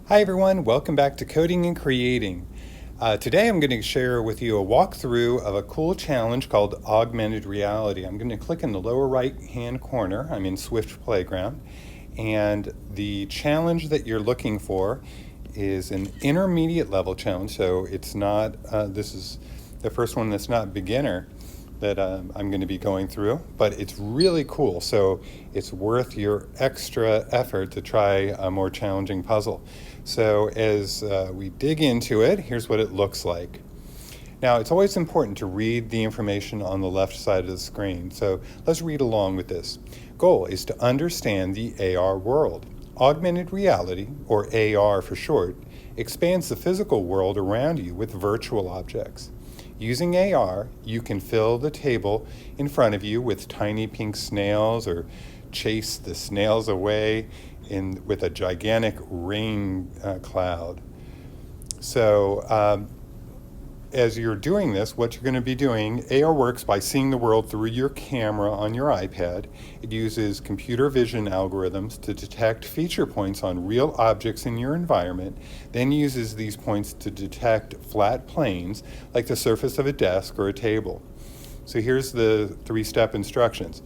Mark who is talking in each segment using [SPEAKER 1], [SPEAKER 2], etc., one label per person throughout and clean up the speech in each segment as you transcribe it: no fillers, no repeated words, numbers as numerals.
[SPEAKER 1] Hi everyone, welcome back to Coding and Creating. Today I'm going to share with you a walkthrough of a cool challenge called Augmented Reality. I'm going to click in the lower right hand corner. I'm in Swift Playground, and the challenge that you're looking for is an intermediate level challenge. So it's not, this is the first one that's not beginner that I'm going to be going through, but it's really cool. So it's worth your extra effort to try a more challenging puzzle. So as we dig into it, here's what it looks like. Now, it's always important to read the information on the left side of the screen. So let's read along with this. Goal is to understand the AR world. Augmented reality, or AR for short, expands the physical world around you with virtual objects. Using AR, you can fill the table in front of you with tiny pink snails or chase the snails away with a gigantic rain cloud. So as you're doing this, what you're going to be doing, AR works by seeing the world through your camera on your iPad. It uses computer vision algorithms to detect feature points on real objects in your environment, then uses these points to detect flat planes like the surface of a desk or a table. So here's the 3-step instructions.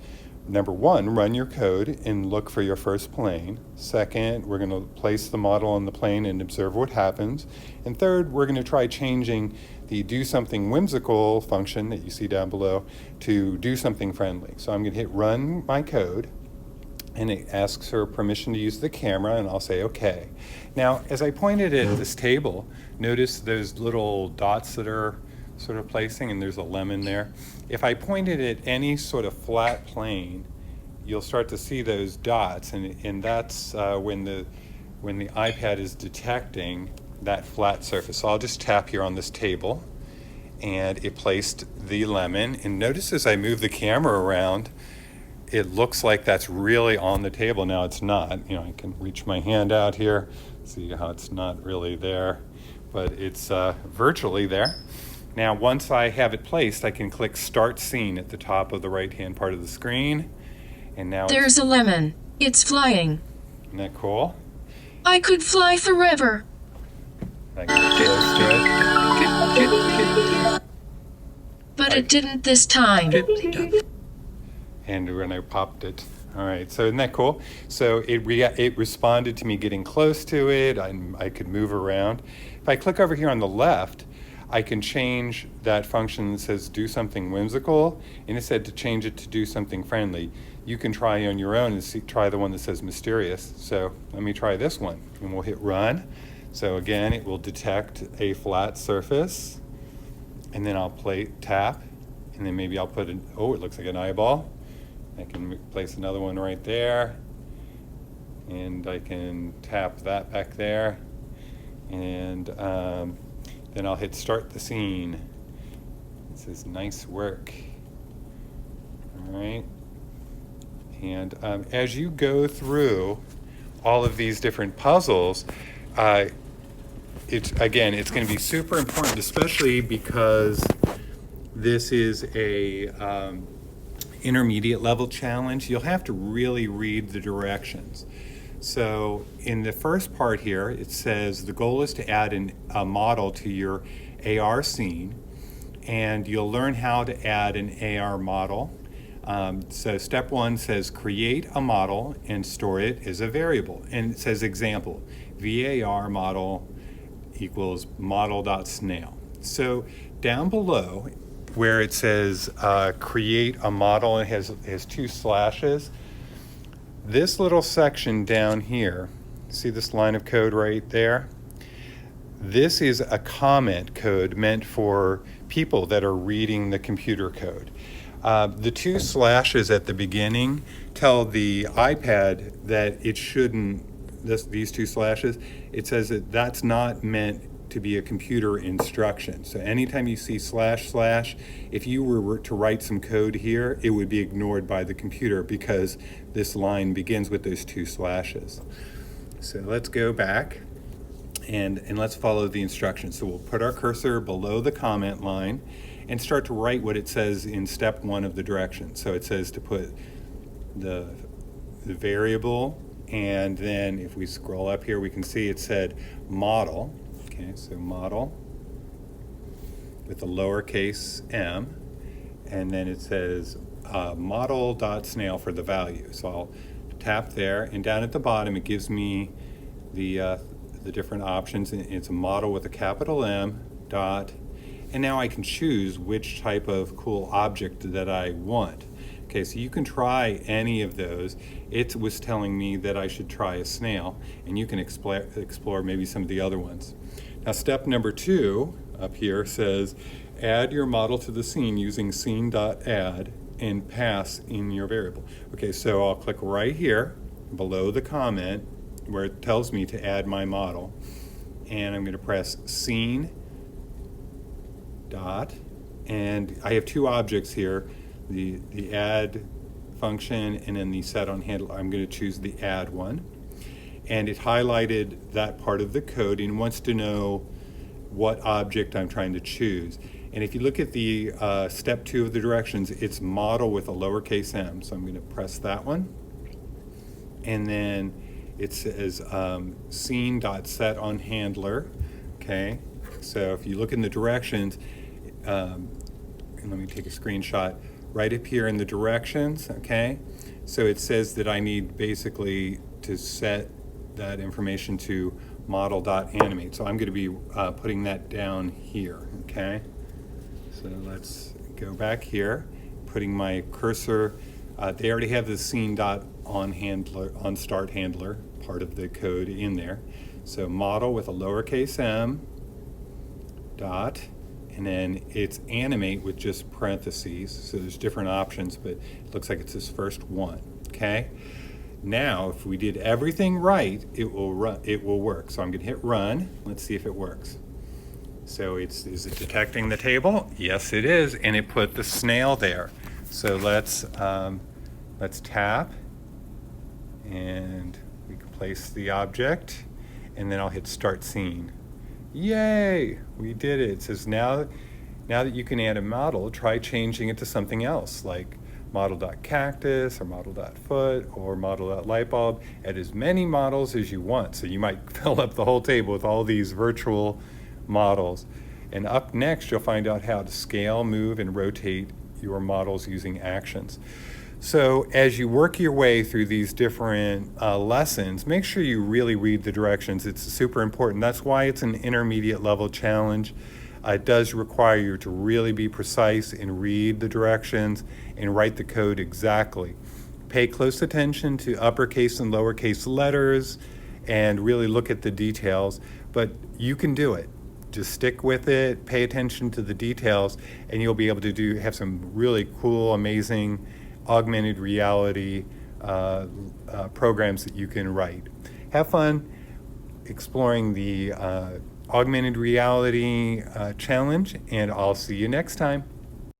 [SPEAKER 1] Number 1, run your code and look for your first plane. Second, we're going to place the model on the plane and observe what happens. And third, we're going to try changing the do something whimsical function that you see down below to do something friendly. So I'm going to hit run my code, and it asks for permission to use the camera, and I'll say okay. Now, as I pointed at this table, notice those little dots that are sort of placing, and there's a lemon there. If I pointed at any sort of flat plane, you'll start to see those dots, and that's when the iPad is detecting that flat surface. So I'll just tap here on this table, and it placed the lemon. And notice as I move the camera around, it looks like that's really on the table. Now it's not. I can reach my hand out here, see how it's not really there, but it's virtually there. Now, once I have it placed, I can click Start Scene at the top of the right-hand part of the screen. And now
[SPEAKER 2] there's a lemon. It's flying.
[SPEAKER 1] Isn't that cool?
[SPEAKER 2] I could fly forever.
[SPEAKER 1] I get close to it.
[SPEAKER 2] But it didn't this time.
[SPEAKER 1] And when I popped it. All right, so isn't that cool? So it responded to me getting close to it. I could move around. If I click over here on the left, I can change that function that says do something whimsical, and it said to change it to do something friendly. You can try on your own and try the one that says mysterious. So let me try this one, and we'll hit run. So again, it will detect a flat surface, and then I'll tap, and then maybe I'll put it looks like an eyeball. I can place another one right there, and I can tap that back there, and then I'll hit start the scene. It says nice work. All right. And as you go through all of these different puzzles, it's going to be super important, especially because this is a intermediate level challenge. You'll have to really read the directions. So in the first part here, it says the goal is to add a model to your AR scene, and you'll learn how to add an AR model. So step 1 says create a model and store it as a variable. And it says example, VAR model equals model.snail. So down below where it says create a model, and it has 2 slashes, this little section down here, see this line of code right there? This is a comment code meant for people that are reading the computer code. The 2 slashes at the beginning tell the iPad that it shouldn't, these 2 slashes, it says that that's not meant to be a computer instruction. So anytime you see // if you were to write some code here, it would be ignored by the computer because this line begins with those 2 slashes. So let's go back and let's follow the instructions. So we'll put our cursor below the comment line and start to write what it says in step 1 of the directions. So it says to put the variable And then if we scroll up here, we can see it said model. Okay, so model with a lowercase m. And then it says model.snail for the value. So I'll tap there, and down at the bottom it gives me the different options. It's a model with a capital M dot, and now I can choose which type of cool object that I want. Okay, so you can try any of those. It was telling me that I should try a snail, and you can explore maybe some of the other ones. Now step number 2 up here says add your model to the scene using scene.add and pass in your variable. Okay, so I'll click right here below the comment where it tells me to add my model, and I'm going to press scene dot, and I have 2 objects here, the add function and then the set on handle. I'm going to choose the add one, and it highlighted that part of the code and wants to know what object I'm trying to choose. And if you look at the step 2 of the directions, it's model with a lowercase m. So I'm going to press that one. And then it says scene.set on handler. Okay, so if you look in the directions, and let me take a screenshot, right up here in the directions, okay? So it says that I need basically to set that information to model.animate. So I'm going to be putting that down here, okay? So let's go back here, putting my cursor. They already have the scene.on start handler part of the code in there. So model with a lowercase m dot, and then it's animate with just parentheses. So there's different options, but it looks like it's this first one. Okay. Now, if we did everything right, it will work. So I'm going to hit run. Let's see if it works. So is it detecting the table? Yes, it is, and it put the snail there. So let's tap, and we can place the object, and then I'll hit start scene. Yay! We did it. It says now that you can add a model, try changing it to something else, like model.cactus or model.foot or model.lightbulb. Add as many models as you want. So you might fill up the whole table with all these virtual models. And up next, you'll find out how to scale, move, and rotate your models using actions. So as you work your way through these different lessons, make sure you really read the directions. It's super important. That's why it's an intermediate level challenge. It does require you to really be precise and read the directions and write the code exactly. Pay close attention to uppercase and lowercase letters and really look at the details, but you can do it. Just stick with it, pay attention to the details, and you'll be able to have some really cool, amazing augmented reality programs that you can write. Have fun exploring the augmented reality challenge, and I'll see you next time.